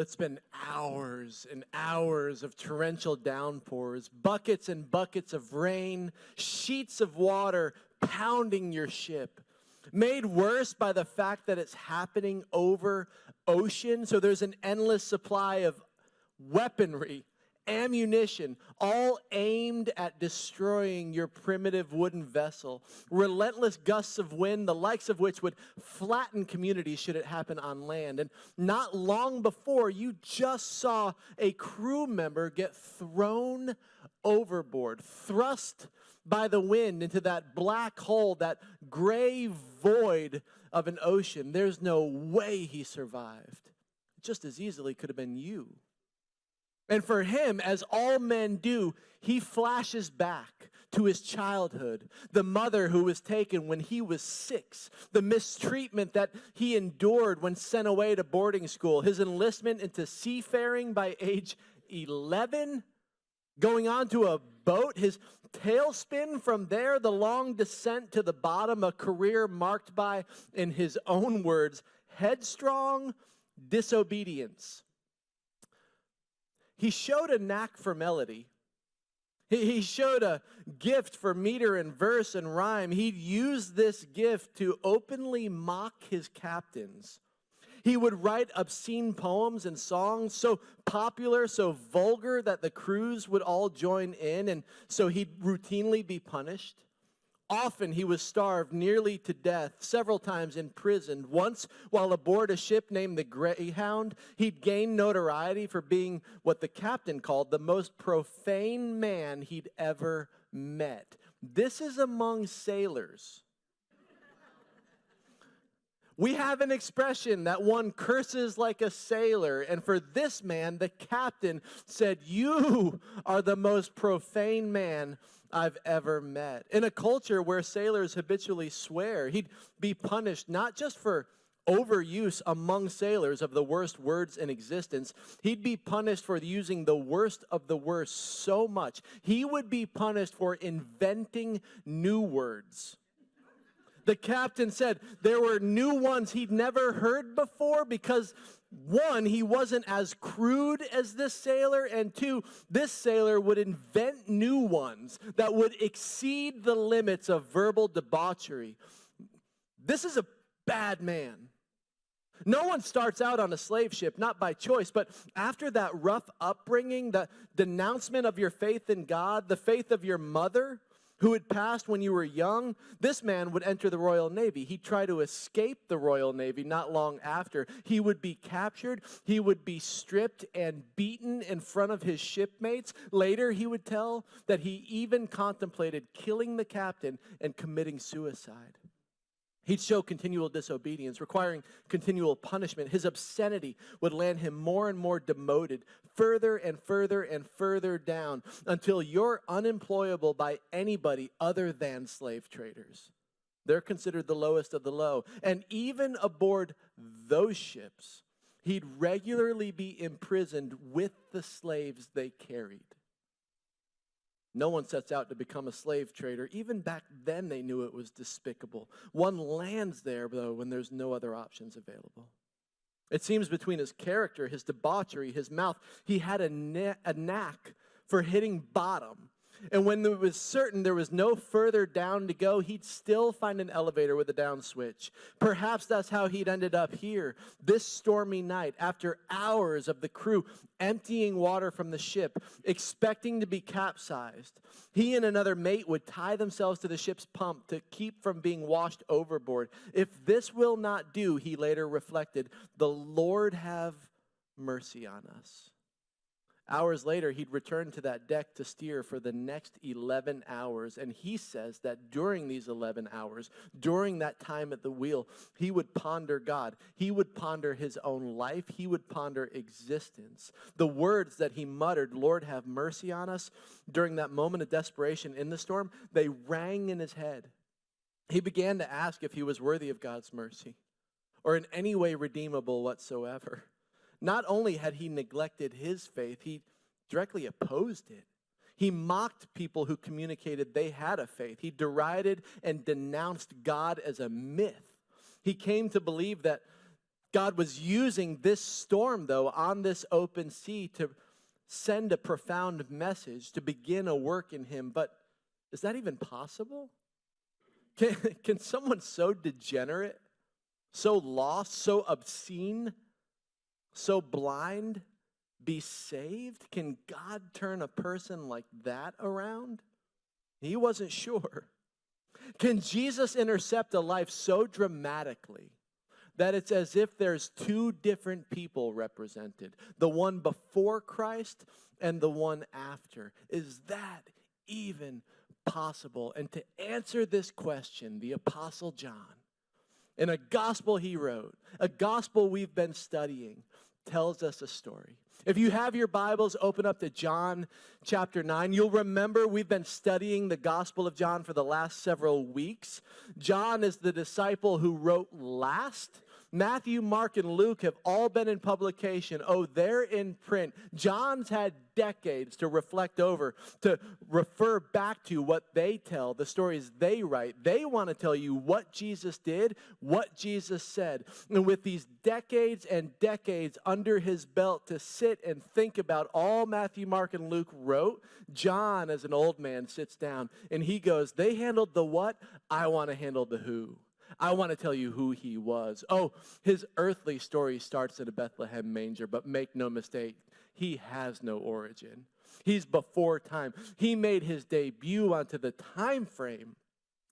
it's been hours and hours of torrential downpours, buckets and buckets of rain, sheets of water pounding your ship. Made worse by the fact that it's happening over ocean, so there's an endless supply of weaponry, ammunition, all aimed at destroying your primitive wooden vessel. Relentless gusts of wind, the likes of which would flatten communities should it happen on land. And not long before, you just saw a crew member get thrown overboard, thrust by the wind into that black hole, that gray void of an ocean. There's no way he survived. Just as easily could have been you. And for him, as all men do, he flashes back to his childhood, the mother who was taken when he was 6, the mistreatment that he endured when sent away to boarding school, his enlistment into seafaring by age 11, going onto a boat, his tailspin from there, the long descent to the bottom, a career marked by, in his own words, headstrong disobedience. He showed a knack for melody. He showed a gift for meter and verse and rhyme. He'd used this gift to openly mock his captains. He would write obscene poems and songs so popular, so vulgar that the crews would all join in, and so he'd routinely be punished. Often he was starved nearly to death, several times imprisoned. Once, while aboard a ship named the Greyhound, he'd gained notoriety for being what the captain called the most profane man he'd ever met. This is among sailors. We have an expression that one curses like a sailor, and for this man, the captain said, "You are the most profane man I've ever met." In a culture where sailors habitually swear, he'd be punished not just for overuse among sailors of the worst words in existence. He'd be punished for using the worst of the worst so much. He would be punished for inventing new words. The captain said there were new ones he'd never heard before because, 1, he wasn't as crude as this sailor, and 2, this sailor would invent new ones that would exceed the limits of verbal debauchery. This is a bad man. No one starts out on a slave ship, not by choice, but after that rough upbringing, the denouncement of your faith in God, the faith of your mother, who had passed when you were young, this man would enter the Royal Navy. He'd try to escape the Royal Navy not long after. He would be captured. He would be stripped and beaten in front of his shipmates. Later, he would tell that he even contemplated killing the captain and committing suicide. He'd show continual disobedience, requiring continual punishment. His obscenity would land him more and more demoted, further and further and further down, until you're unemployable by anybody other than slave traders. They're considered the lowest of the low. And even aboard those ships, he'd regularly be imprisoned with the slaves they carried. No one sets out to become a slave trader. Even back then, they knew it was despicable. One lands there, though, when there's no other options available. It seems between his character, his debauchery, his mouth, he had a knack for hitting bottom. And when it was certain there was no further down to go, he'd still find an elevator with a down switch. Perhaps that's how he'd ended up here, this stormy night, after hours of the crew emptying water from the ship, expecting to be capsized. He and another mate would tie themselves to the ship's pump to keep from being washed overboard. If this will not do, he later reflected, the Lord have mercy on us. Hours later, he'd return to that deck to steer for the next 11 hours. And he says that during these 11 hours, during that time at the wheel, he would ponder God. He would ponder his own life. He would ponder existence. The words that he muttered, "Lord, have mercy on us," during that moment of desperation in the storm, they rang in his head. He began to ask if he was worthy of God's mercy or in any way redeemable whatsoever. Not only had he neglected his faith, he directly opposed it. He mocked people who communicated they had a faith. He derided and denounced God as a myth. He came to believe that God was using this storm, though, on this open sea to send a profound message, to begin a work in him. But is that even possible? Can someone so degenerate, so lost, so obscene, so blind be saved? Can God turn a person like that around? He wasn't sure. Can Jesus intercept a life so dramatically that it's as if there's two different people represented, the one before Christ and the one after? Is that even possible? And to answer this question, the Apostle John, in a gospel he wrote, a gospel we've been studying, tells us a story. If you have your Bibles, open up to John chapter 9. You'll remember we've been studying the Gospel of John for the last several weeks. John is the disciple who wrote last. Matthew, Mark, and Luke have all been in publication. Oh, they're in print. John's had decades to reflect over, to refer back to what they tell, the stories they write. They want to tell you what Jesus did, what Jesus said. And with these decades and decades under his belt to sit and think about all Matthew, Mark, and Luke wrote, John, as an old man, sits down and he goes, they handled the what? I want to handle the who. I want to tell you who he was. Oh, his earthly story starts in a Bethlehem manger, but make no mistake, he has no origin. He's before time. He made his debut onto the time frame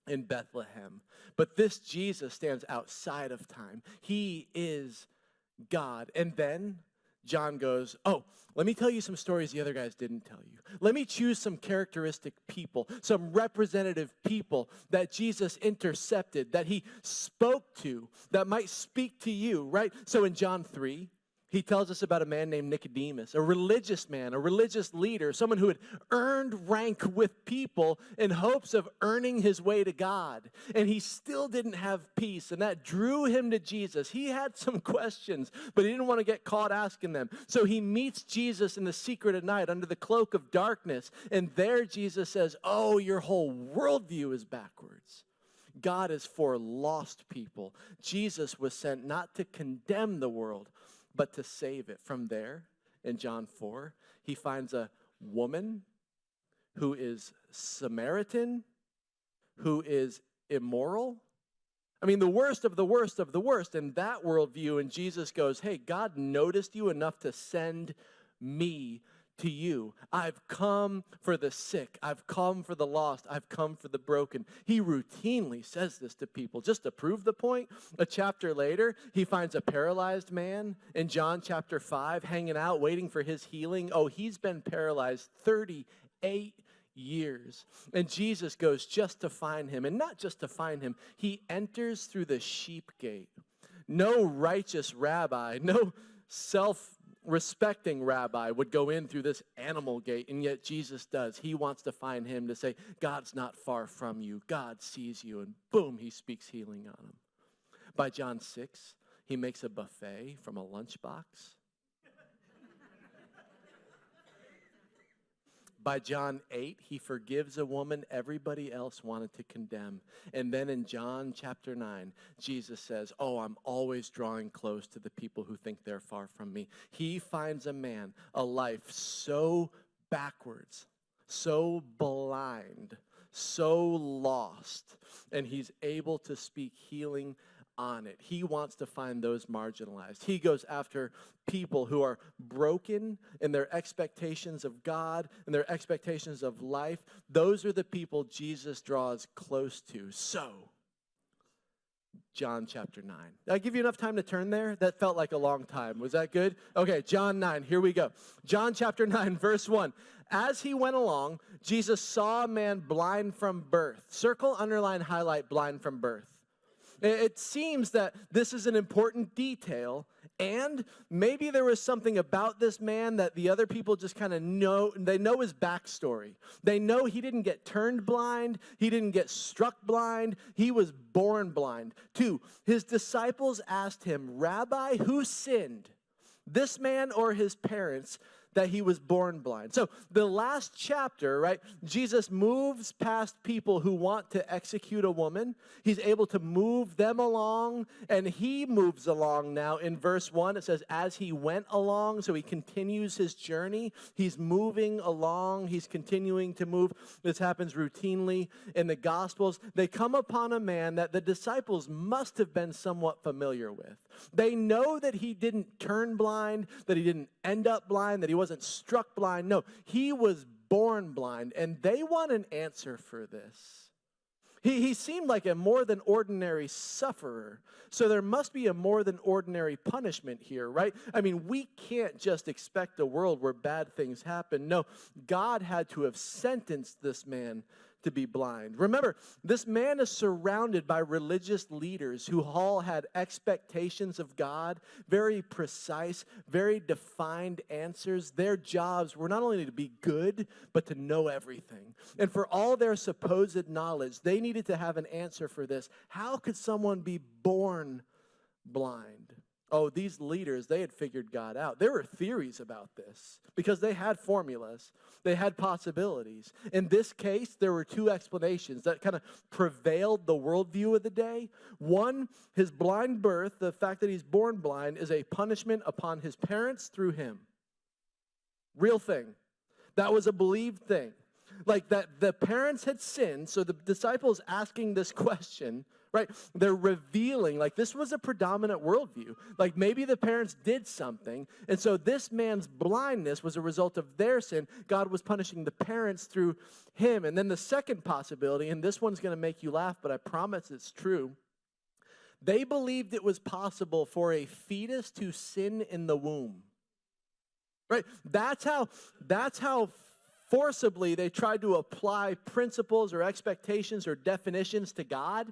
in Bethlehem. But this Jesus stands outside of time. He is God. And then John goes, oh, let me tell you some stories the other guys didn't tell you. Let me choose some characteristic people, some representative people that Jesus intercepted, that he spoke to, that might speak to you, right? So in John 3, he tells us about a man named Nicodemus, a religious man, a religious leader, someone who had earned rank with people in hopes of earning his way to God. And he still didn't have peace, and that drew him to Jesus. He had some questions, but he didn't want to get caught asking them. So he meets Jesus in the secret of night under the cloak of darkness, and there Jesus says, oh, your whole worldview is backwards. God is for lost people. Jesus was sent not to condemn the world, but to save it. From there, in John 4, he finds a woman who is Samaritan, who is immoral. I mean, the worst of the worst of the worst in that worldview. And Jesus goes, hey, God noticed you enough to send me to you. I've come for the sick. I've come for the lost. I've come for the broken. He routinely says this to people. Just to prove the point, a chapter later, he finds a paralyzed man in John chapter 5 hanging out, waiting for his healing. Oh, he's been paralyzed 38 years. And Jesus goes just to find him. And not just to find him, he enters through the sheep gate. No righteous rabbi, no self-respecting rabbi would go in through this animal gate, and yet Jesus does. He wants to find him to say, God's not far from you. God sees you, and boom, he speaks healing on him. By John 6, he makes a buffet from a lunchbox. By John 8, he forgives a woman everybody else wanted to condemn. And then in John chapter 9, Jesus says, oh, I'm always drawing close to the people who think they're far from me. He finds a man, a life so backwards, so blind, so lost, and he's able to speak healing on it. He wants to find those marginalized. He goes after people who are broken in their expectations of God and their expectations of life. Those are the people Jesus draws close to. So, John chapter 9. Did I give you enough time to turn there? That felt like a long time. Was that good? Okay, John 9. Here we go. John chapter 9, verse 1. As he went along, Jesus saw a man blind from birth. Circle, underline, highlight, blind from birth. It seems that this is an important detail, and maybe there was something about this man that the other people just kind of know. They know his backstory. They know he didn't get turned blind. He didn't get struck blind. He was born blind. 2, his disciples asked him, Rabbi, who sinned, this man or his parents, that he was born blind. So the last chapter, right, Jesus moves past people who want to execute a woman. He's able to move them along, and he moves along now. In verse 1, it says, as he went along, so he continues his journey. He's moving along. He's continuing to move. This happens routinely in the Gospels. They come upon a man that the disciples must have been somewhat familiar with. They know that he didn't turn blind, that he didn't end up blind, that he wasn't struck blind. No, he was born blind, and they want an answer for this. He seemed like a more than ordinary sufferer, so there must be a more than ordinary punishment here, right? I mean, we can't just expect a world where bad things happen. No, God had to have sentenced this man to be blind. Remember, this man is surrounded by religious leaders who all had expectations of God, very precise, very defined answers. Their jobs were not only to be good, but to know everything. And for all their supposed knowledge, they needed to have an answer for this. How could someone be born blind? Oh, these leaders, they had figured God out. There were theories about this because they had formulas. They had possibilities. In this case, there were two explanations that kind of prevailed the worldview of the day. One, his blind birth, the fact that he's born blind, is a punishment upon his parents through him. Real thing. That was a believed thing. Like that the parents had sinned, so the disciples asking this question, right? They're revealing, like this was a predominant worldview. Like maybe the parents did something, and so this man's blindness was a result of their sin. God was punishing the parents through him. And then the second possibility, and this one's going to make you laugh, but I promise it's true. They believed it was possible for a fetus to sin in the womb. Right? That's how forcibly they tried to apply principles or expectations or definitions to God.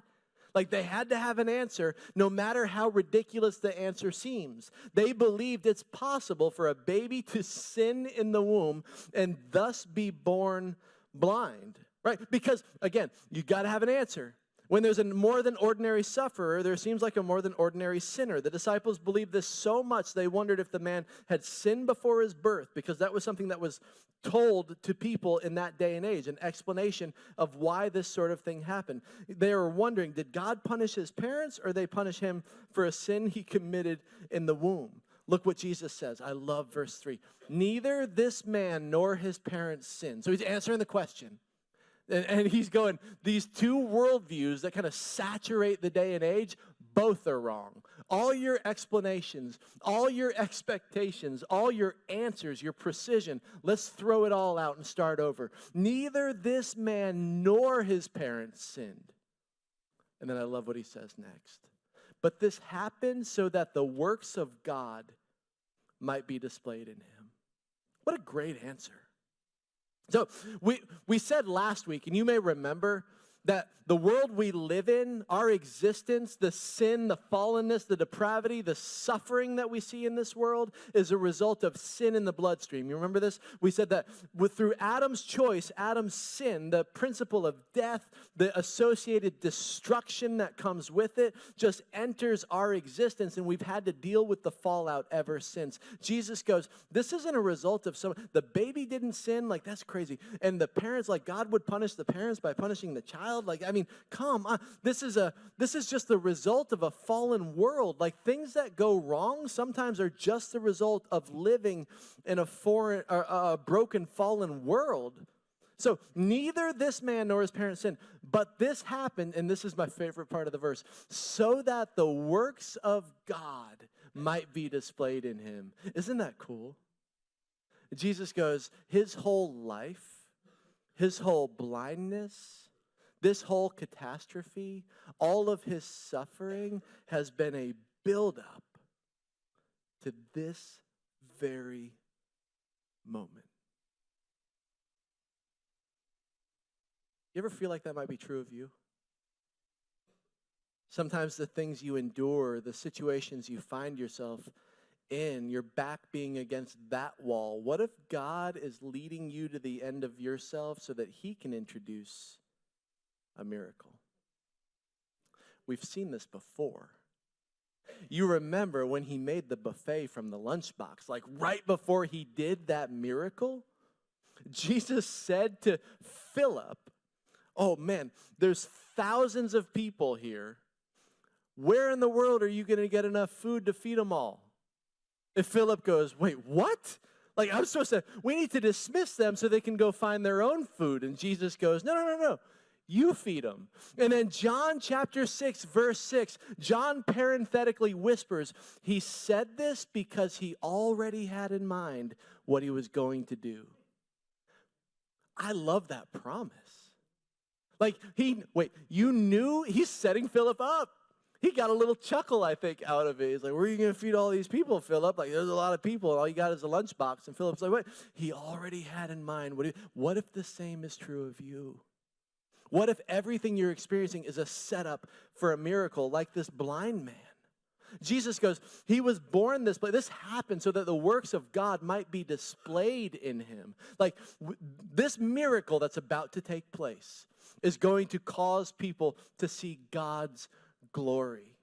Like they had to have an answer no matter how ridiculous the answer seems. They believed it's possible for a baby to sin in the womb and thus be born blind, right? Because again, you got to have an answer. When there's a more than ordinary sufferer, there seems like a more than ordinary sinner. The disciples believed this so much they wondered if the man had sinned before his birth, because that was something that was told to people in that day and age, an explanation of why this sort of thing happened. They were wondering, did God punish his parents or they punish him for a sin he committed in the womb? Look what Jesus says. I love verse 3. Neither this man nor his parents sinned. So he's answering the question. And he's going, these two worldviews that kind of saturate the day and age, both are wrong. All your explanations, all your expectations, all your answers, your precision, let's throw it all out and start over. Neither this man nor his parents sinned. And then I love what he says next. But this happened so that the works of God might be displayed in him. What a great answer. So we said last week, and you may remember, that the world we live in, our existence, the sin, the fallenness, the depravity, the suffering that we see in this world is a result of sin in the bloodstream. You remember this? We said that through Adam's choice, Adam's sin, the principle of death, the associated destruction that comes with it just enters our existence, and we've had to deal with the fallout ever since. Jesus goes, this isn't a result of the baby didn't sin, like that's crazy. And the parents, like God would punish the parents by punishing the child. Like, I mean, come on. This is just the result of a fallen world. Like things that go wrong sometimes are just the result of living in a broken, fallen world. So neither this man nor his parents sinned, but this happened, and this is my favorite part of the verse, so that the works of God might be displayed in him. Isn't that cool? Jesus goes, his whole life, his whole blindness, this whole catastrophe, all of his suffering has been a build-up to this very moment. You ever feel like that might be true of you? Sometimes the things you endure, the situations you find yourself in, your back being against that wall. What if God is leading you to the end of yourself so that he can introduce a miracle? We've seen this before. You remember when he made the buffet from the lunchbox, like right before he did that miracle, Jesus said to Philip, oh man, there's thousands of people here. Where in the world are you going to get enough food to feed them all? If Philip goes, wait, what? Like, I'm supposed to, we need to dismiss them so they can go find their own food. And Jesus goes, no. You feed them. And then John chapter 6, verse 6, John parenthetically whispers, he said this because he already had in mind what he was going to do. I love that promise. Like, you knew he's setting Philip up. He got a little chuckle, I think, out of it. He's like, where are you going to feed all these people, Philip? Like, there's a lot of people, and all you got is a lunchbox. And Philip's like, wait, he already had in mind. What if the same is true of you? What if everything you're experiencing is a setup for a miracle like this blind man? Jesus goes, he was born this way. This happened so that the works of God might be displayed in him. Like, this miracle that's about to take place is going to cause people to see God's glory.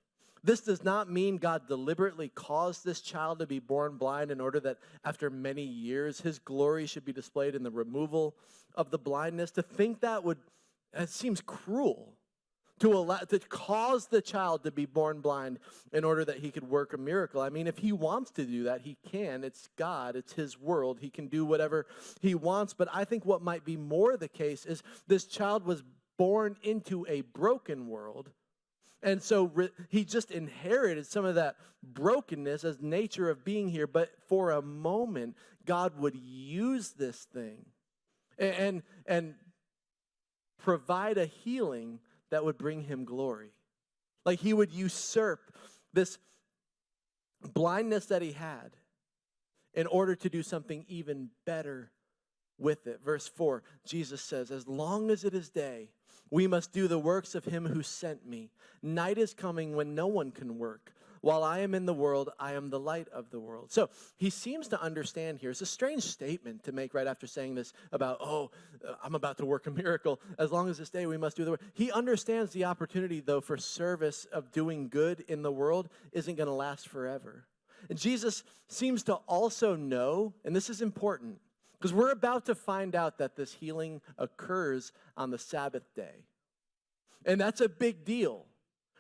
This does not mean God deliberately caused this child to be born blind in order that after many years his glory should be displayed in the removal of the blindness. To think that it seems cruel to cause the child to be born blind in order that he could work a miracle. I mean, if he wants to do that, he can. It's God. It's his world. He can do whatever he wants. But I think what might be more the case is this child was born into a broken world. And so he just inherited some of that brokenness as nature of being here. But for a moment, God would use this thing and provide a healing that would bring him glory. Like, he would usurp this blindness that he had in order to do something even better with it. Verse 4, Jesus says, as long as it is day, we must do the works of him who sent me. Night is coming when no one can work. While I am in the world, I am the light of the world. So he seems to understand here. It's a strange statement to make right after saying this about, I'm about to work a miracle. As long as this day, we must do the work. He understands the opportunity, though, for service of doing good in the world isn't going to last forever. And Jesus seems to also know, and this is important, because we're about to find out that this healing occurs on the Sabbath day. And that's a big deal.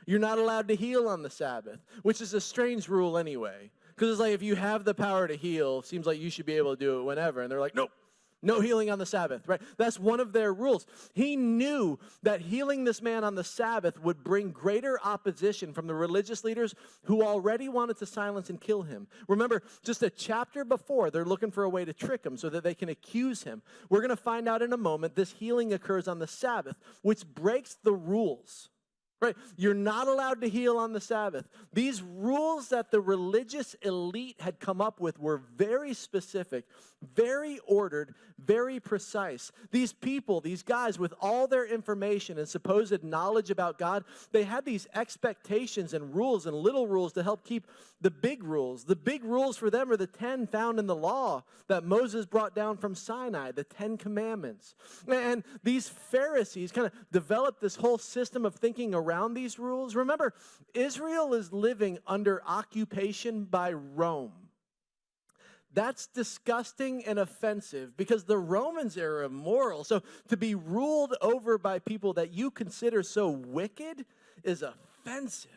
You're not allowed to heal on the Sabbath, which is a strange rule anyway. Because it's like, if you have the power to heal, seems like you should be able to do it whenever. And they're like, nope, no healing on the Sabbath, right? That's one of their rules. He knew that healing this man on the Sabbath would bring greater opposition from the religious leaders who already wanted to silence and kill him. Remember, just a chapter before, they're looking for a way to trick him so that they can accuse him. We're going to find out in a moment this healing occurs on the Sabbath, which breaks the rules. Right? You're not allowed to heal on the Sabbath. These rules that the religious elite had come up with were very specific, very ordered, very precise. These people, these guys with all their information and supposed knowledge about God, they had these expectations and rules and little rules to help keep the big rules. The big rules for them are the 10 found in the law that Moses brought down from Sinai, the 10 commandments. And these Pharisees kind of developed this whole system of thinking around these rules. Remember, Israel is living under occupation by Rome. That's disgusting and offensive because the Romans are immoral. So to be ruled over by people that you consider so wicked is offensive.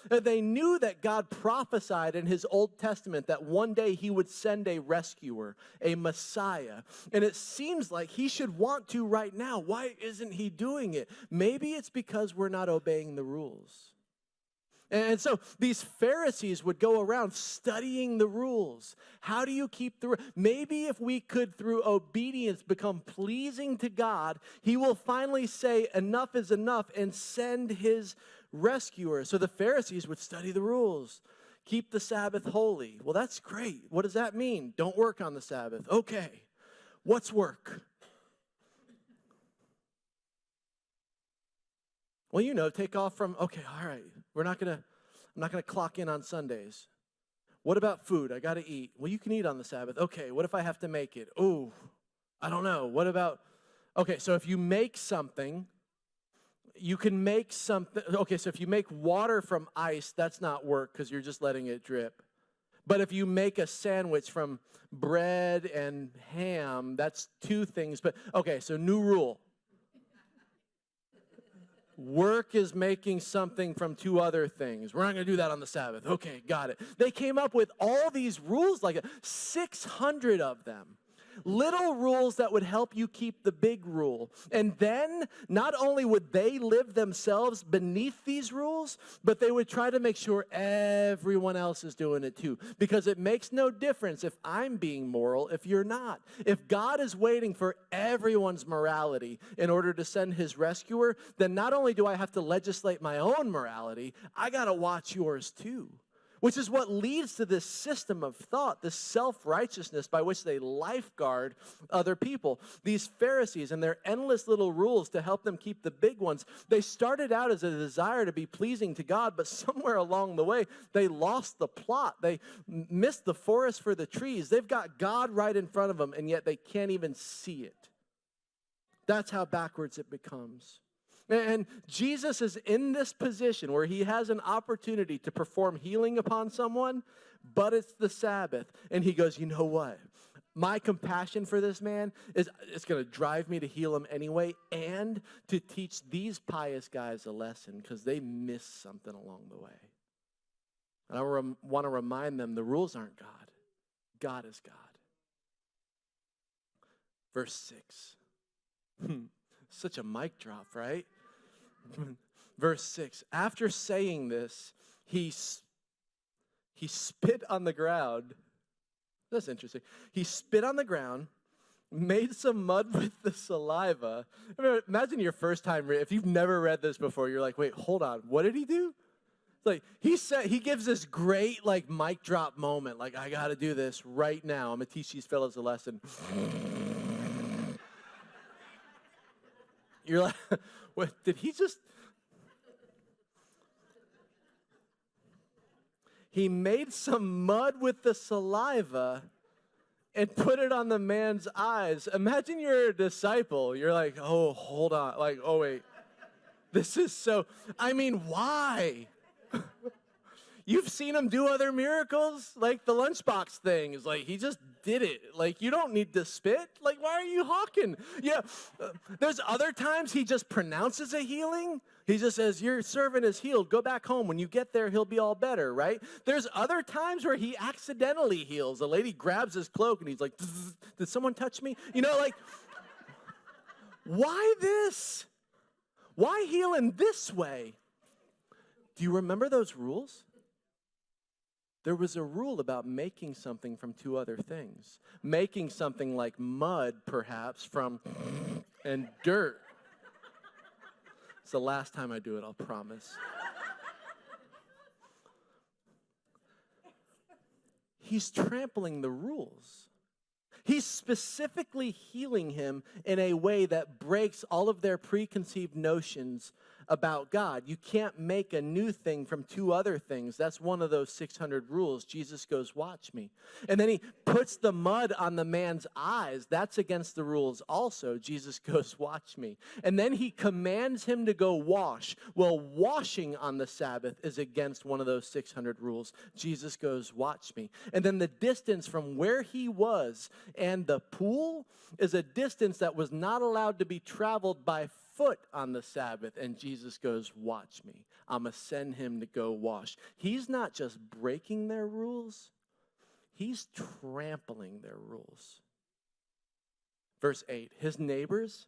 They knew that God prophesied in his Old Testament that one day he would send a rescuer, a Messiah. And it seems like he should want to right now. Why isn't he doing it? Maybe it's because we're not obeying the rules. And so these Pharisees would go around studying the rules. How do you keep the rules? Maybe if we could, through obedience, become pleasing to God, he will finally say enough is enough and send his rescuer. So the Pharisees would study the rules. Keep the Sabbath holy. Well, that's great. What does that mean? Don't work on the Sabbath. Okay. What's work? Well, take off from, okay, all right. I'm not gonna clock in on Sundays. What about food? I gotta eat. Well, you can eat on the Sabbath. Okay, what if I have to make it? Oh, I don't know. What about, okay, so if you make something, You can make something, okay, so if you make water from ice, that's not work because you're just letting it drip. But if you make a sandwich from bread and ham, that's two things. But, okay, so new rule. Work is making something from two other things. We're not going to do that on the Sabbath. Okay, got it. They came up with all these rules, like 600 of them. Little rules that would help you keep the big rule. And then, not only would they live themselves beneath these rules, but they would try to make sure everyone else is doing it too. Because it makes no difference if I'm being moral, if you're not. If God is waiting for everyone's morality in order to send his rescuer, then not only do I have to legislate my own morality, I got to watch yours too. Which is what leads to this system of thought, this self-righteousness by which they lifeguard other people. These Pharisees and their endless little rules to help them keep the big ones, they started out as a desire to be pleasing to God, but somewhere along the way, they lost the plot. They missed the forest for the trees. They've got God right in front of them, and yet they can't even see it. That's how backwards it becomes. And Jesus is in this position where he has an opportunity to perform healing upon someone, but it's the Sabbath. And he goes, you know what? My compassion for this man is it's going to drive me to heal him anyway and to teach these pious guys a lesson because they missed something along the way. And I want to remind them the rules aren't God. God is God. Verse 6. Such a mic drop, right? Verse 6, after saying this, he spit on the ground. That's interesting. He spit on the ground, made some mud with the saliva. I mean, imagine your first time, if you've never read this before, you're like, wait, hold on, what did he do? Like, he gives this great, like, mic drop moment, like, I got to do this right now. I'm going to teach these fellows a lesson. You're like, what, did he just? He made some mud with the saliva and put it on the man's eyes. Imagine you're a disciple. You're like, oh, hold on. Like, oh, wait. This is so, I mean, why? You've seen him do other miracles, like the lunchbox thing. Is like, he just did it. Like, you don't need to spit. Like, why are you hawking? Yeah, there's other times he just pronounces a healing. He just says, your servant is healed. Go back home. When you get there, he'll be all better, right? There's other times where he accidentally heals. A lady grabs his cloak, and he's like, did someone touch me? You know, like, why this? Why heal in this way? Do you remember those rules? There was a rule about making something from two other things. Making something like mud, perhaps, from and dirt. It's the last time I do it, I'll promise. He's trampling the rules. He's specifically healing him in a way that breaks all of their preconceived notions about God. You can't make a new thing from two other things. That's one of those 600 rules. Jesus goes, watch me. And then he puts the mud on the man's eyes. That's against the rules also. Jesus goes, watch me. And then he commands him to go wash. Well, washing on the Sabbath is against one of those 600 rules. Jesus goes, watch me. And then the distance from where he was and the pool is a distance that was not allowed to be traveled by foot on the Sabbath. And Jesus goes, watch me. I'm going to send him to go wash. He's not just breaking their rules. He's trampling their rules. Verse 8, his neighbors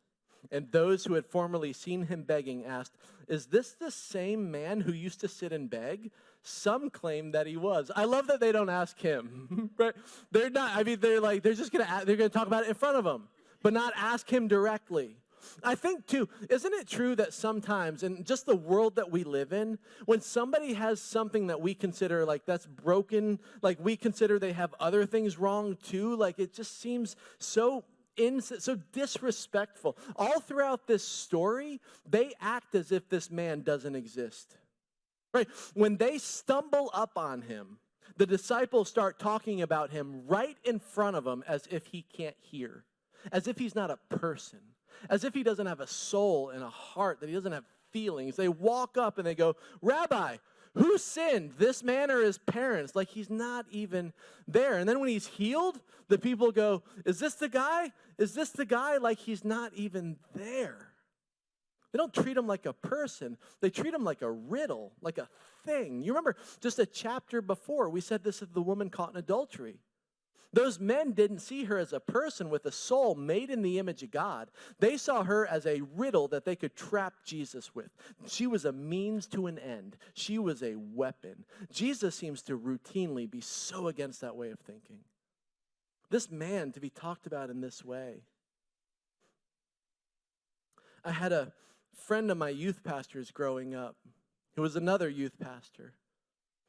and those who had formerly seen him begging asked, is this the same man who used to sit and beg? Some claim that he was. I love that they don't ask him. Right? They're not, I mean, they're just going to talk about it in front of him, but not ask him directly. I think, too, isn't it true that sometimes, in just the world that we live in, when somebody has something that we consider like that's broken, like we consider they have other things wrong, too, like it just seems so disrespectful. All throughout this story, they act as if this man doesn't exist. Right? When they stumble up on him, the disciples start talking about him right in front of him as if he can't hear, as if he's not a person, as if he doesn't have a soul and a heart, that he doesn't have feelings. They walk up and they go, Rabbi, who sinned, this man or his parents? Like he's not even there. And then when he's healed, the people go, is this the guy? Is this the guy? Like he's not even there. They don't treat him like a person. They treat him like a riddle, like a thing. You remember just a chapter before, we said this of the woman caught in adultery. Those men didn't see her as a person with a soul made in the image of God. They saw her as a riddle that they could trap Jesus with. She was a means to an end. She was a weapon. Jesus seems to routinely be so against that way of thinking. This man to be talked about in this way. I had a friend of my youth pastors growing up who was another youth pastor.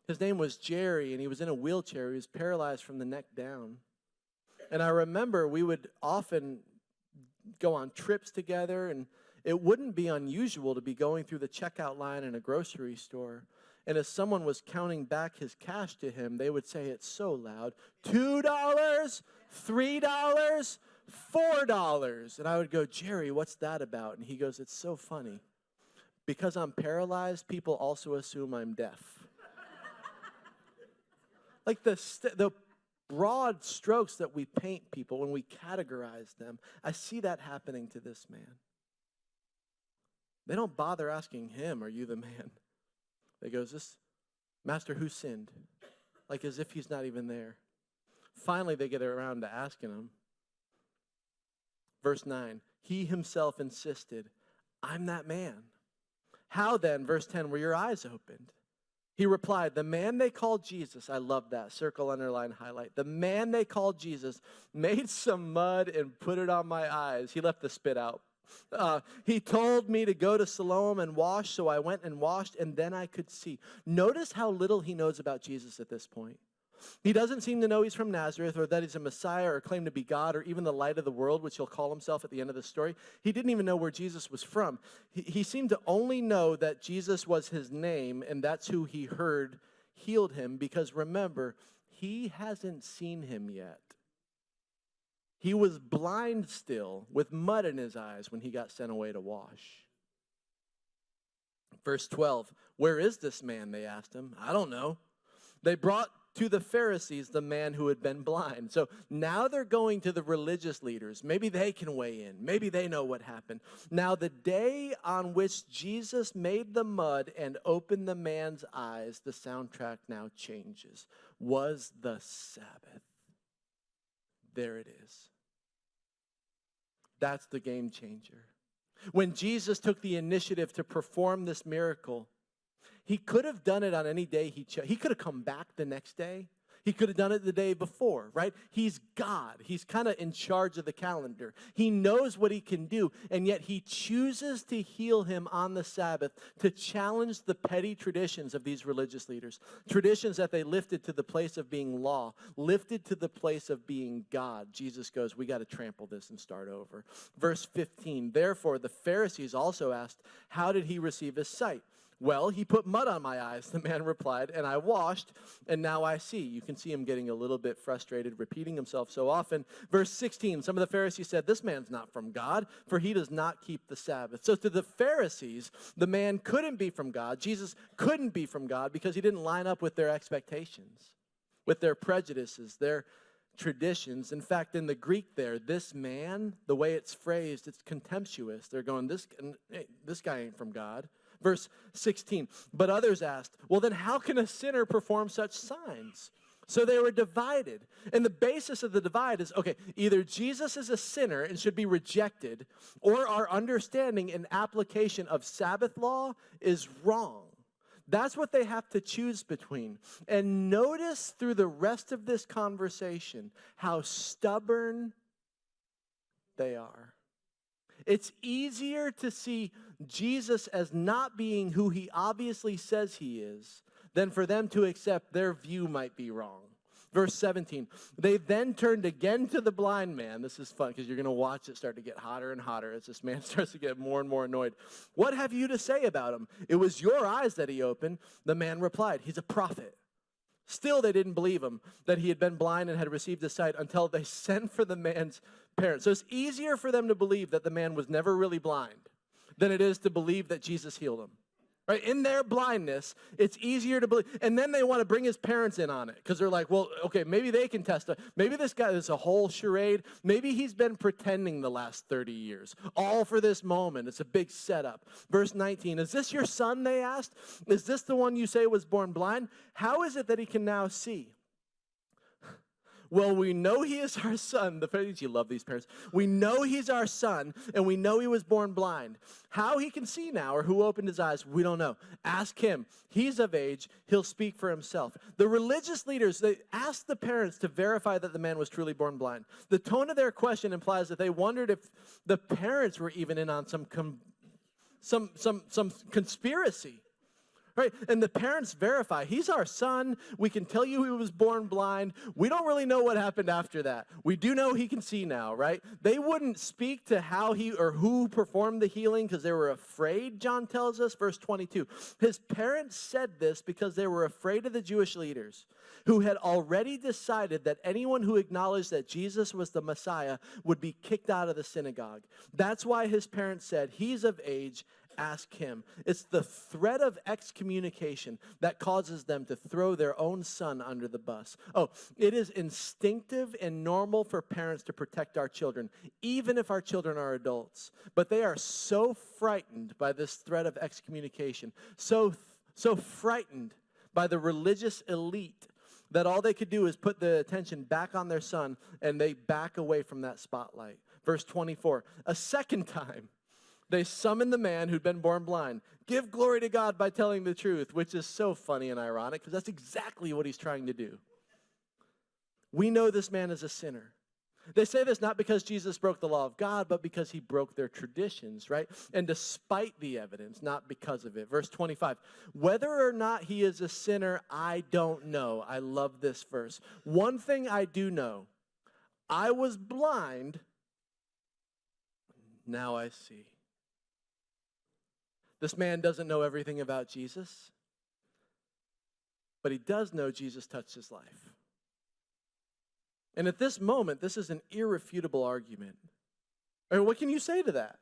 His name was Jerry, and he was in a wheelchair. He was paralyzed from the neck down. And I remember we would often go on trips together, and it wouldn't be unusual to be going through the checkout line in a grocery store. And as someone was counting back his cash to him, they would say it so loud, $2, $3, $4. And I would go, Jerry, what's that about? And he goes, it's so funny. Because I'm paralyzed, people also assume I'm deaf. Like the broad strokes that we paint people when we categorize them, I see that happening to this man. They don't bother asking him, are you the man? They go, is this master who sinned? Like as if he's not even there. Finally, they get around to asking him. Verse 9, he himself insisted, I'm that man. How then, verse 10, were your eyes opened? He replied, the man they called Jesus, I love that, circle, underline, highlight. The man they called Jesus made some mud and put it on my eyes. He left the spit out. He told me to go to Siloam and wash, so I went and washed, and then I could see. Notice how little he knows about Jesus at this point. He doesn't seem to know he's from Nazareth or that he's a Messiah or claim to be God or even the light of the world, which he'll call himself at the end of the story. He didn't even know where Jesus was from. He seemed to only know that Jesus was his name, and that's who he heard healed him, because remember, he hasn't seen him yet. He was blind still with mud in his eyes when he got sent away to wash. Verse 12, where is this man? They asked him. I don't know. They brought to the Pharisees the man who had been blind. So now they're going to the religious leaders. Maybe they can weigh in. Maybe they know what happened. Now the day on which Jesus made the mud and opened the man's eyes, the soundtrack now changes, was the Sabbath. There it is. That's the game changer. When Jesus took the initiative to perform this miracle, he could have done it on any day he chose. He could have come back the next day. He could have done it the day before, right? He's God. He's kind of in charge of the calendar. He knows what he can do, and yet he chooses to heal him on the Sabbath to challenge the petty traditions of these religious leaders, traditions that they lifted to the place of being law, lifted to the place of being God. Jesus goes, we got to trample this and start over. Verse 15, therefore the Pharisees also asked, how did he receive his sight? Well, he put mud on my eyes, the man replied, and I washed, and now I see. You can see him getting a little bit frustrated, repeating himself so often. Verse 16, some of the Pharisees said, this man's not from God, for he does not keep the Sabbath. So to the Pharisees, the man couldn't be from God. Jesus couldn't be from God because he didn't line up with their expectations, with their prejudices, their traditions. In fact, in the Greek there, this man, the way it's phrased, it's contemptuous. They're going, this guy ain't from God. Verse 16, but others asked, well, then how can a sinner perform such signs? So they were divided. And the basis of the divide is, okay, either Jesus is a sinner and should be rejected, or our understanding and application of Sabbath law is wrong. That's what they have to choose between. And notice through the rest of this conversation how stubborn they are. It's easier to see Jesus as not being who he obviously says he is than for them to accept their view might be wrong. Verse 17, they then turned again to the blind man. This is fun because you're going to watch it start to get hotter and hotter as this man starts to get more and more annoyed. What have you to say about him? It was your eyes that he opened. The man replied, he's a prophet. Still, they didn't believe him that he had been blind and had received his sight until they sent for the man's parents. So it's easier for them to believe that the man was never really blind than it is to believe that Jesus healed him. Right? In their blindness, it's easier to believe. And then they want to bring his parents in on it because they're like, well, okay, maybe they can testify. Maybe this guy is a whole charade. Maybe he's been pretending the last 30 years, all for this moment. It's a big setup. Verse 19, is this your son, they asked? Is this the one you say was born blind? How is it that he can now see? Well, we know he is our son. The parents, you love these parents. We know he's our son, and we know he was born blind. How he can see now or who opened his eyes, we don't know. Ask him. He's of age. He'll speak for himself. The religious leaders, they asked the parents to verify that the man was truly born blind. The tone of their question implies that they wondered if the parents were even in on some conspiracy. Right? And the parents verify, he's our son. We can tell you he was born blind. We don't really know what happened after that. We do know he can see now, right? They wouldn't speak to how he or who performed the healing because they were afraid, John tells us, verse 22. His parents said this because they were afraid of the Jewish leaders who had already decided that anyone who acknowledged that Jesus was the Messiah would be kicked out of the synagogue. That's why his parents said, he's of age. Ask him. It's the threat of excommunication that causes them to throw their own son under the bus. Oh, it is instinctive and normal for parents to protect our children, even if our children are adults. But they are so frightened by this threat of excommunication, so frightened by the religious elite that all they could do is put the attention back on their son, and they back away from that spotlight. Verse 24, a second time, they summoned the man who'd been born blind. Give glory to God by telling the truth, which is so funny and ironic because that's exactly what he's trying to do. We know this man is a sinner. They say this not because Jesus broke the law of God, but because he broke their traditions, right? And despite the evidence, not because of it. Verse 25, whether or not he is a sinner, I don't know. I love this verse. One thing I do know, I was blind, now I see. This man doesn't know everything about Jesus, but he does know Jesus touched his life. And at this moment, this is an irrefutable argument. I mean, what can you say to that?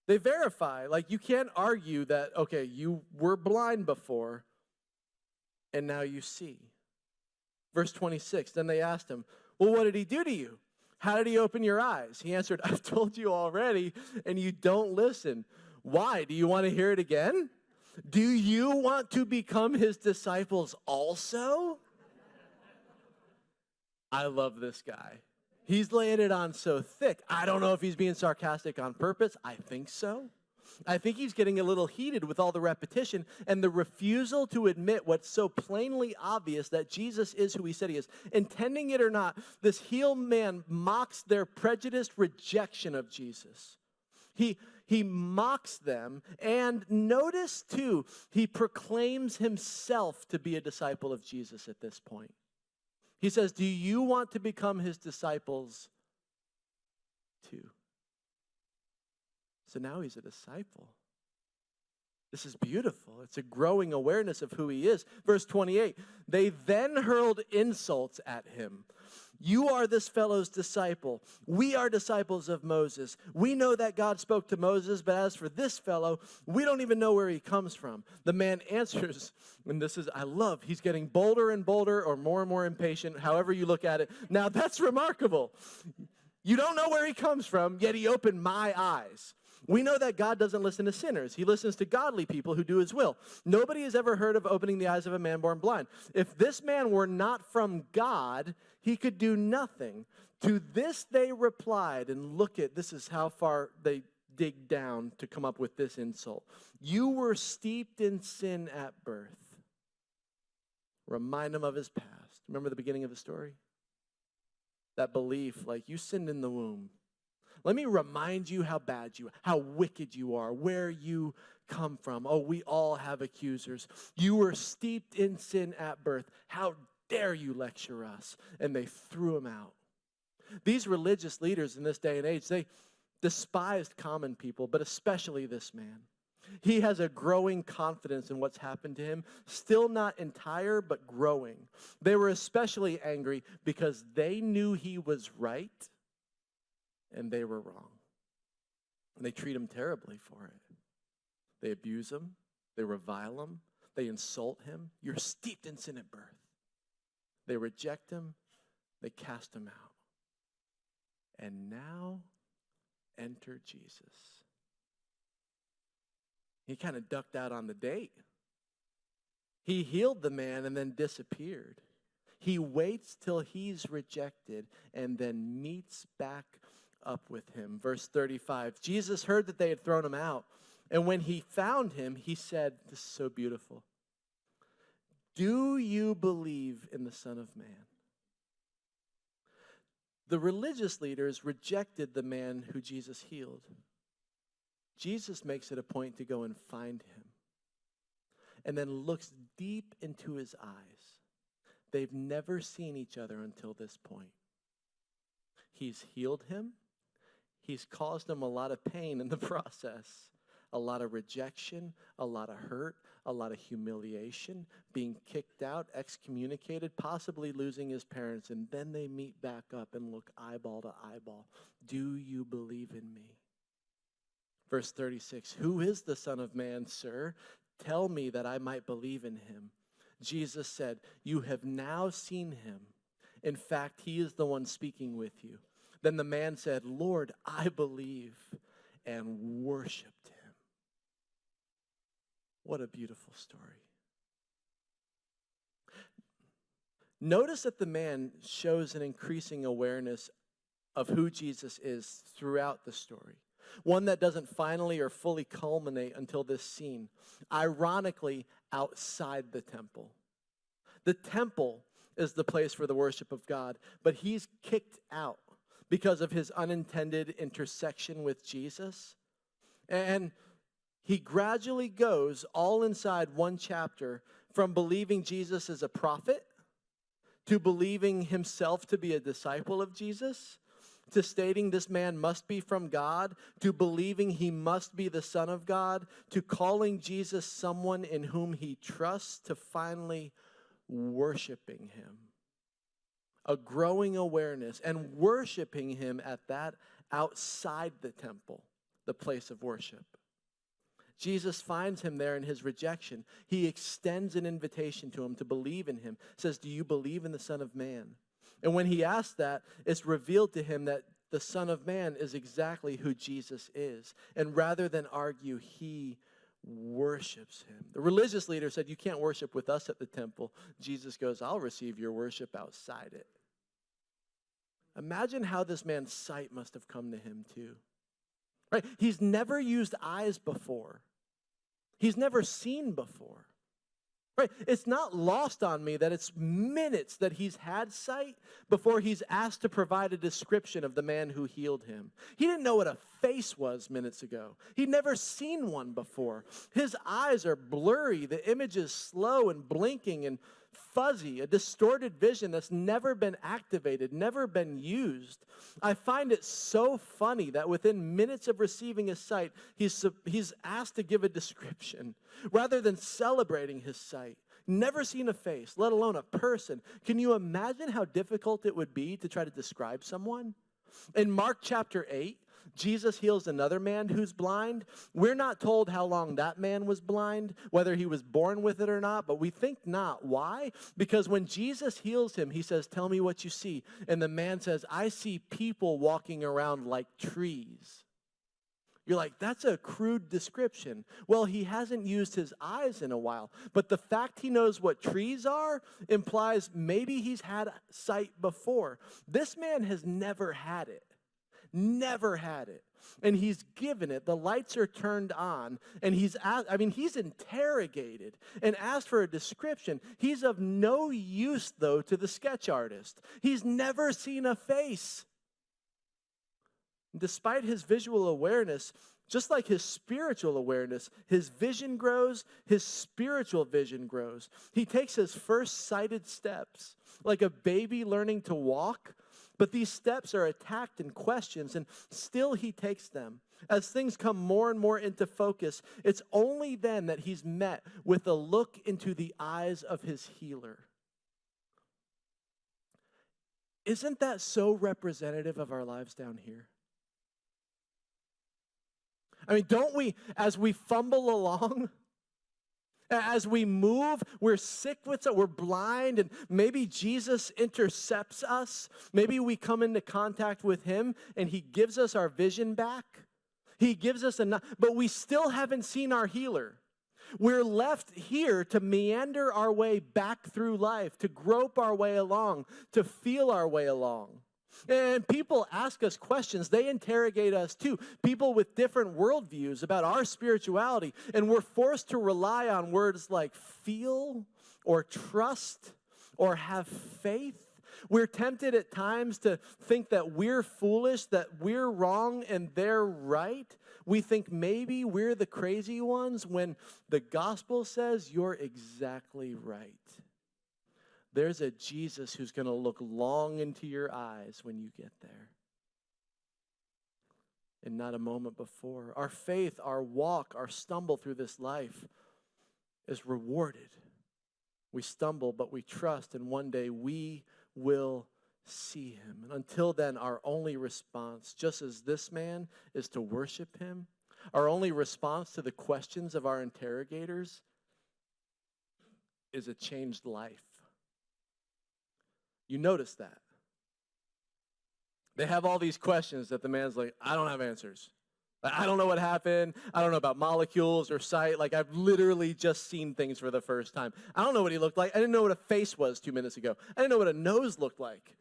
They verify, like you can't argue that, okay, you were blind before, and now you see. Verse 26, then they asked him, well, what did he do to you? How did he open your eyes? He answered, I've told you already, and you don't listen. Why? Do you want to hear it again? Do you want to become his disciples also? I love this guy. He's laying it on so thick. I don't know if he's being sarcastic on purpose. I think so. I think he's getting a little heated with all the repetition and the refusal to admit what's so plainly obvious that Jesus is who he said he is. Intending it or not, this healed man mocks their prejudiced rejection of Jesus. He mocks them, and notice too, he proclaims himself to be a disciple of Jesus at this point. He says, do you want to become his disciples too? So now he's a disciple. This is beautiful. It's a growing awareness of who he is. Verse 28, they then hurled insults at him. You are this fellow's disciple. We are disciples of Moses. We know that God spoke to Moses, but as for this fellow, we don't even know where he comes from. The man answers, and this is, I love, he's getting bolder and bolder or more and more impatient, however you look at it. Now that's remarkable. You don't know where he comes from, yet he opened my eyes. We know that God doesn't listen to sinners. He listens to godly people who do his will. Nobody has ever heard of opening the eyes of a man born blind. If this man were not from God, he could do nothing. To this they replied, and look at, this is how far they dig down to come up with this insult. You were steeped in sin at birth. Remind him of his past. Remember the beginning of the story? That belief, like you sinned in the womb. Let me remind you how bad you are, how wicked you are, where you come from. Oh, we all have accusers. You were steeped in sin at birth. How dare you lecture us? And they threw him out. These religious leaders in this day and age, they despised common people, but especially this man. He has a growing confidence in what's happened to him, still not entire, but growing. They were especially angry because they knew he was right and they were wrong. And they treat him terribly for it. They abuse him. They revile him. They insult him. You're steeped in sin at birth. They reject him. They cast him out. And now enter Jesus. He kind of ducked out on the date. He healed the man and then disappeared. He waits till he's rejected and then meets back up with him. Verse 35, Jesus heard that they had thrown him out. And when he found him, he said, this is so beautiful. Do you believe in the Son of Man? The religious leaders rejected the man who Jesus healed. Jesus makes it a point to go and find him and then looks deep into his eyes. They've never seen each other until this point. He's healed him. He's caused him a lot of pain in the process, a lot of rejection, a lot of hurt, a lot of humiliation, being kicked out, excommunicated, possibly losing his parents, and then they meet back up and look eyeball to eyeball. Do you believe in me? Verse 36, who is the Son of Man, sir? Tell me that I might believe in him. Jesus said, you have now seen him. In fact, he is the one speaking with you. Then the man said, Lord, I believe, and worshiped him. What a beautiful story. Notice that the man shows an increasing awareness of who Jesus is throughout the story. One that doesn't finally or fully culminate until this scene. Ironically, outside the temple. The temple is the place for the worship of God, but he's kicked out because of his unintended intersection with Jesus. And he gradually goes all inside one chapter from believing Jesus is a prophet to believing himself to be a disciple of Jesus, to stating this man must be from God, to believing he must be the Son of God, to calling Jesus someone in whom he trusts, to finally worshiping him. A growing awareness and worshiping him at that outside the temple, the place of worship. Jesus finds him there in his rejection. He extends an invitation to him to believe in him. Says, do you believe in the Son of Man? And when he asks that, it's revealed to him that the Son of Man is exactly who Jesus is. And rather than argue, he worships him. The religious leader said, you can't worship with us at the temple. Jesus goes, I'll receive your worship outside it. Imagine how this man's sight must have come to him too. Right? He's never used eyes before. He's never seen before. Right? It's not lost on me that it's minutes that he's had sight before he's asked to provide a description of the man who healed him. He didn't know what a face was minutes ago. He'd never seen one before. His eyes are blurry. The image is slow and blinking and fuzzy, a distorted vision that's never been activated, never been used. I find it so funny that within minutes of receiving his sight, he's asked to give a description rather than celebrating his sight. Never seen a face, let alone a person. Can you imagine how difficult it would be to try to describe someone? In Mark chapter 8, Jesus heals another man who's blind. We're not told how long that man was blind, whether he was born with it or not, but we think not. Why? Because when Jesus heals him, he says, tell me what you see. And the man says, I see people walking around like trees. You're like, that's a crude description. Well, he hasn't used his eyes in a while, but the fact he knows what trees are implies maybe he's had sight before. This man has never had it. Never had it. And he's given it. The lights are turned on. And he's interrogated and asked for a description. He's of no use, though, to the sketch artist. He's never seen a face. Despite his visual awareness, just like his spiritual awareness, his vision grows, his spiritual vision grows. He takes his first sighted steps, like a baby learning to walk. But these steps are attacked and questions, and still he takes them. As things come more and more into focus, it's only then that he's met with a look into the eyes of his healer. Isn't that so representative of our lives down here? I mean, don't we, as we fumble along, as we move, we're sick with it, we're blind, and maybe Jesus intercepts us. Maybe we come into contact with him and he gives us our vision back. He gives us but we still haven't seen our healer. We're left here to meander our way back through life, to grope our way along, to feel our way along. And people ask us questions. They interrogate us too. People with different worldviews about our spirituality. And we're forced to rely on words like feel or trust or have faith. We're tempted at times to think that we're foolish, that we're wrong and they're right. We think maybe we're the crazy ones when the gospel says you're exactly right. There's a Jesus who's going to look long into your eyes when you get there, and not a moment before. Our faith, our walk, our stumble through this life is rewarded. We stumble, but we trust, and one day we will see him. And until then, our only response, just as this man, is to worship him. Our only response to the questions of our interrogators is a changed life. You notice that. They have all these questions that the man's like, I don't have answers. I don't know what happened. I don't know about molecules or sight. Like, I've literally just seen things for the first time. I don't know what he looked like. I didn't know what a face was 2 minutes ago. I didn't know what a nose looked like,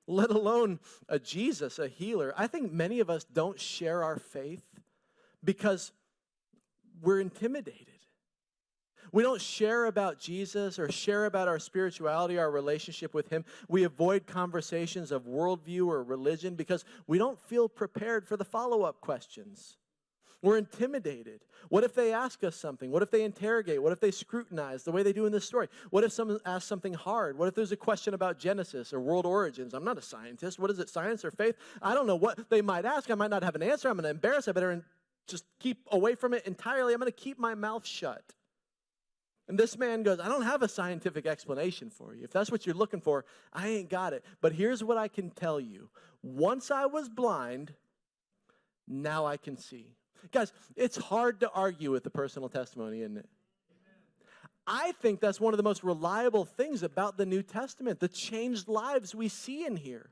let alone a Jesus, a healer. I think many of us don't share our faith because we're intimidated. We don't share about Jesus or share about our spirituality, our relationship with him. We avoid conversations of worldview or religion because we don't feel prepared for the follow-up questions. We're intimidated. What if they ask us something? What if they interrogate? What if they scrutinize the way they do in this story? What if someone asks something hard? What if there's a question about Genesis or world origins? I'm not a scientist. What is it, science or faith? I don't know what they might ask. I might not have an answer. I'm going to embarrass. I better just keep away from it entirely. I'm going to keep my mouth shut. And this man goes, I don't have a scientific explanation for you. If that's what you're looking for, I ain't got it. But here's what I can tell you. Once I was blind, now I can see. Guys, it's hard to argue with the personal testimony, isn't it? I think that's one of the most reliable things about the New Testament, the changed lives we see in here.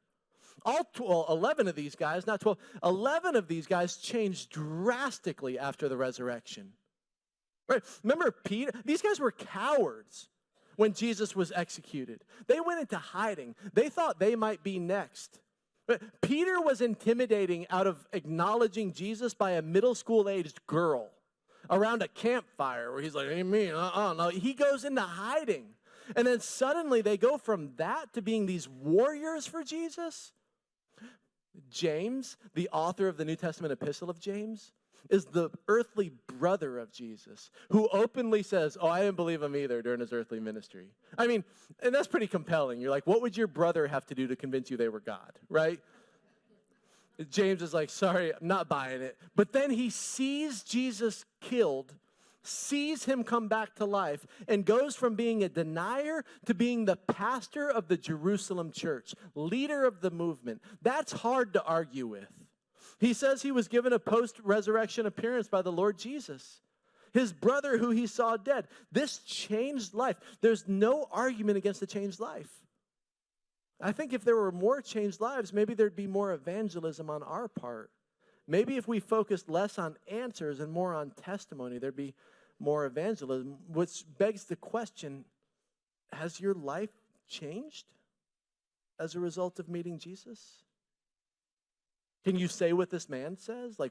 All 11 of these guys, not 12, 11 of these guys changed drastically after the resurrection. Right? Remember Peter? These guys were cowards when Jesus was executed. They went into hiding. They thought they might be next. But Peter was intimidating out of acknowledging Jesus by a middle school-aged girl around a campfire where he's like, hey, me, no. He goes into hiding. And then suddenly they go from that to being these warriors for Jesus. James, the author of the New Testament epistle of James, is the earthly brother of Jesus, who openly says, I didn't believe him either during his earthly ministry. I mean, and that's pretty compelling. You're like, what would your brother have to do to convince you they were God, right? James is like, sorry, I'm not buying it. But then he sees Jesus killed, sees him come back to life, and goes from being a denier to being the pastor of the Jerusalem church, leader of the movement. That's hard to argue with. He says he was given a post-resurrection appearance by the Lord Jesus, his brother who he saw dead. This changed life. There's no argument against the changed life. I think if there were more changed lives, maybe there'd be more evangelism on our part. Maybe if we focused less on answers and more on testimony, there'd be more evangelism, which begs the question, has your life changed as a result of meeting Jesus? Can you say what this man says? Like,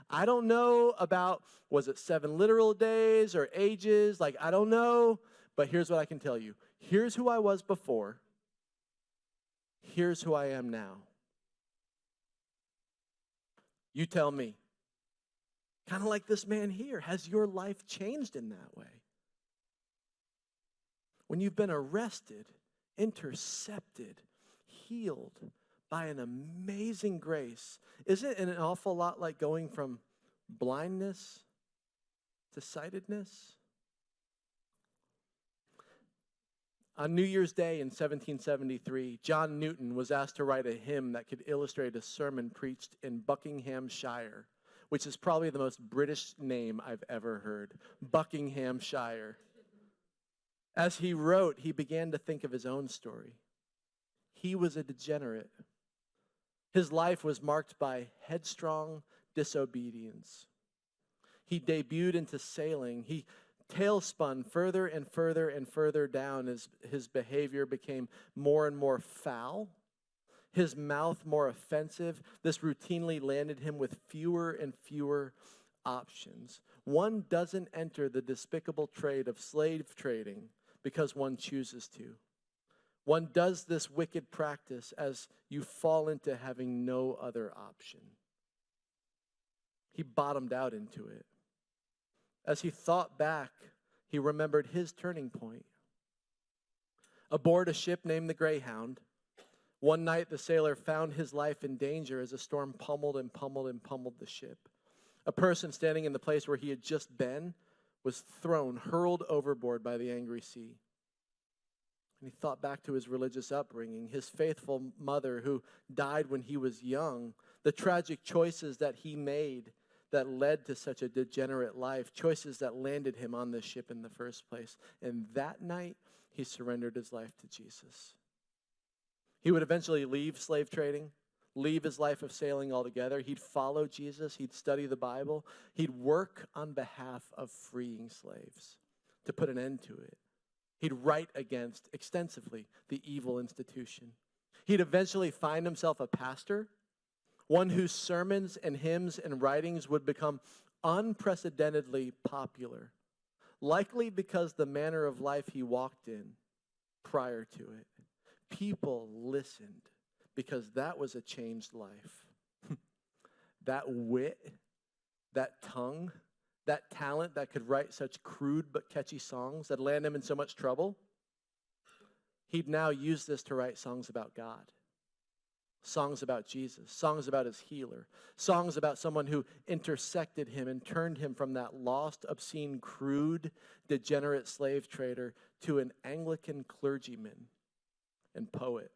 I don't know about, was it 7 literal days or ages? Like, I don't know, but here's what I can tell you. Here's who I was before. Here's who I am now. You tell me. Kind of like this man here. Has your life changed in that way? When you've been arrested, intercepted, healed by an amazing grace, isn't it an awful lot like going from blindness to sightedness? On New Year's Day in 1773, John Newton was asked to write a hymn that could illustrate a sermon preached in Buckinghamshire, which is probably the most British name I've ever heard, Buckinghamshire. As he wrote, he began to think of his own story. He was a degenerate. His life was marked by headstrong disobedience. He debuted into sailing. He tailspun further and further and further down as his behavior became more and more foul, his mouth more offensive. This routinely landed him with fewer and fewer options. One doesn't enter the despicable trade of slave trading because one chooses to. One does this wicked practice as you fall into having no other option. He bottomed out into it. As he thought back, he remembered his turning point. Aboard a ship named the Greyhound, one night the sailor found his life in danger as a storm pummeled and pummeled and pummeled the ship. A person standing in the place where he had just been was hurled overboard by the angry sea. And he thought back to his religious upbringing, his faithful mother who died when he was young, the tragic choices that he made that led to such a degenerate life, choices that landed him on this ship in the first place. And that night, he surrendered his life to Jesus. He would eventually leave slave trading, leave his life of sailing altogether. He'd follow Jesus. He'd study the Bible. He'd work on behalf of freeing slaves to put an end to it. He'd write against, extensively, the evil institution. He'd eventually find himself a pastor, one whose sermons and hymns and writings would become unprecedentedly popular, likely because the manner of life he walked in prior to it. People listened because that was a changed life. That wit, that tongue, that talent that could write such crude but catchy songs that land him in so much trouble, he'd now use this to write songs about God, songs about Jesus, songs about his healer, songs about someone who intersected him and turned him from that lost, obscene, crude, degenerate slave trader to an Anglican clergyman and poet.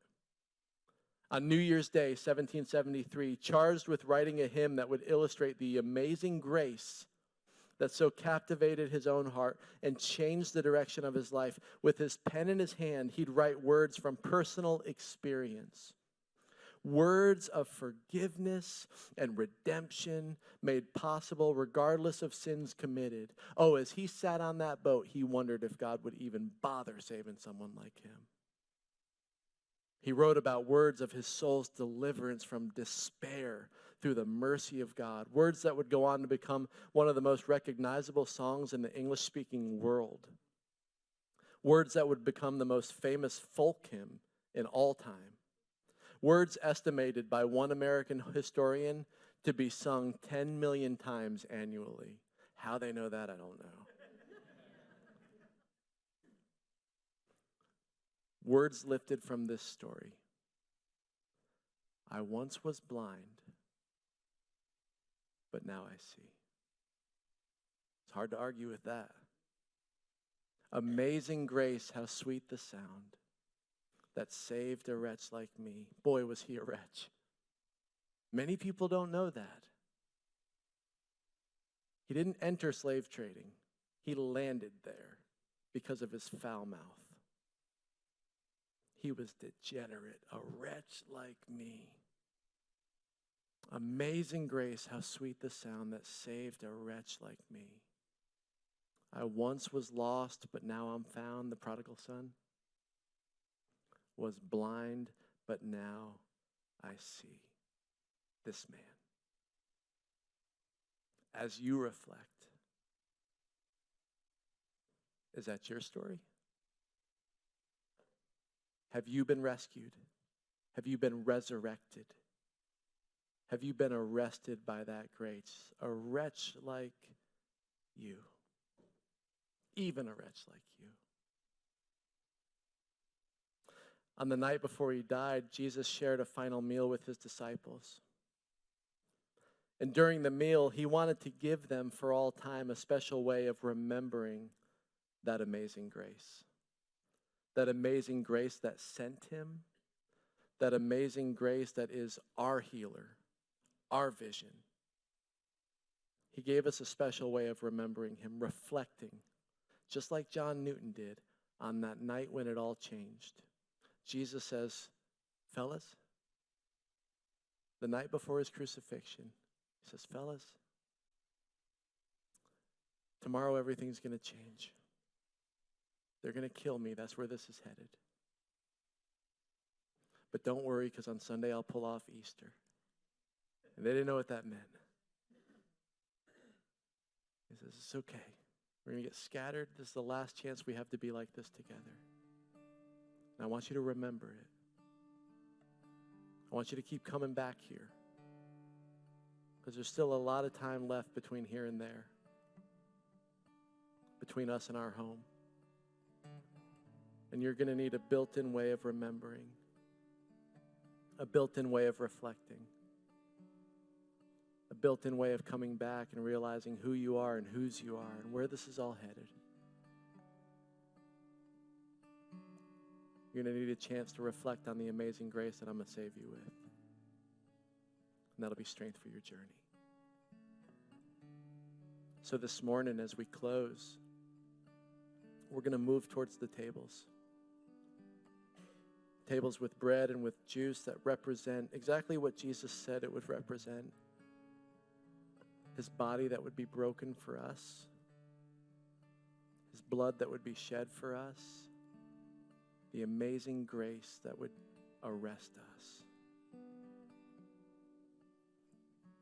On New Year's Day, 1773, charged with writing a hymn that would illustrate the amazing grace that so captivated his own heart and changed the direction of his life, with his pen in his hand, he'd write words from personal experience. Words of forgiveness and redemption made possible regardless of sins committed. Oh, as he sat on that boat, he wondered if God would even bother saving someone like him. He wrote about words of his soul's deliverance from despair through the mercy of God, words that would go on to become one of the most recognizable songs in the English-speaking world, words that would become the most famous folk hymn in all time, words estimated by one American historian to be sung 10 million times annually. How they know that, I don't know. Words lifted from this story. I once was blind, but now I see. It's hard to argue with that. Amazing grace, how sweet the sound that saved a wretch like me. Boy, was he a wretch. Many people don't know that. He didn't enter slave trading. He landed there because of his foul mouth. He was degenerate, a wretch like me. Amazing grace, how sweet the sound that saved a wretch like me. I once was lost, but now I'm found, the prodigal son. Was blind, but now I see. This man. As you reflect, is that your story? Have you been rescued? Have you been resurrected? Have you been arrested by that grace? A wretch like you. Even a wretch like you. On the night before he died, Jesus shared a final meal with his disciples. And during the meal, he wanted to give them for all time a special way of remembering that amazing grace. That amazing grace that sent him. That amazing grace that is our healer, our vision. He gave us a special way of remembering him, reflecting, just like John Newton did on that night when it all changed. Jesus says, fellas, the night before his crucifixion, he says, fellas, tomorrow everything's going to change. They're going to kill me. That's where this is headed. But don't worry, because on Sunday I'll pull off Easter. And they didn't know what that meant. He says, it's okay. We're going to get scattered. This is the last chance we have to be like this together. And I want you to remember it. I want you to keep coming back here. Because there's still a lot of time left between here and there. Between us and our home. And you're going to need a built-in way of remembering. A built-in way of reflecting. A built-in way of coming back and realizing who you are and whose you are and where this is all headed. You're going to need a chance to reflect on the amazing grace that I'm going to save you with. And that'll be strength for your journey. So this morning as we close, we're going to move towards the tables. Tables with bread and with juice that represent exactly what Jesus said it would represent. His body that would be broken for us. His blood that would be shed for us. The amazing grace that would arrest us.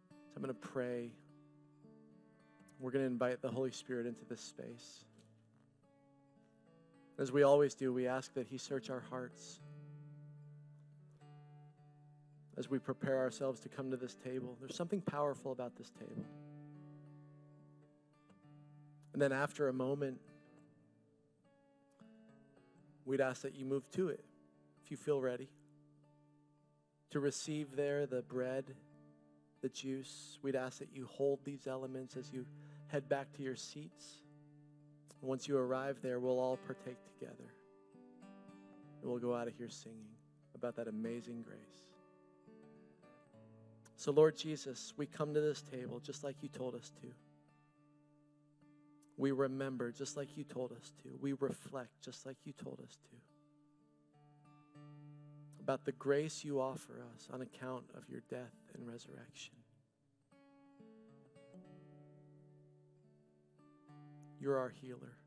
So I'm going to pray. We're going to invite the Holy Spirit into this space. As we always do, we ask that he search our hearts. As we prepare ourselves to come to this table, there's something powerful about this table. And then after a moment, we'd ask that you move to it, if you feel ready, to receive there the bread, the juice. We'd ask that you hold these elements as you head back to your seats. And once you arrive there, we'll all partake together. And we'll go out of here singing about that amazing grace. So Lord Jesus, we come to this table just like you told us to. We remember just like you told us to. We reflect just like you told us to. About the grace you offer us on account of your death and resurrection. You're our healer.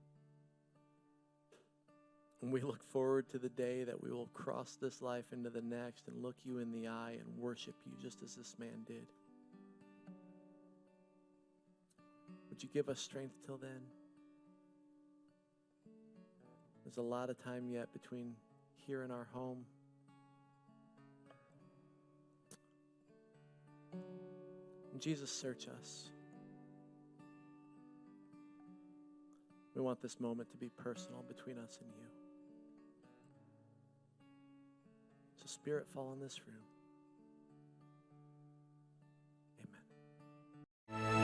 And we look forward to the day that we will cross this life into the next and look you in the eye and worship you just as this man did. Would you give us strength till then? There's a lot of time yet between here and our home. And Jesus, search us. We want this moment to be personal between us and you. So Spirit, fall in this room. Amen.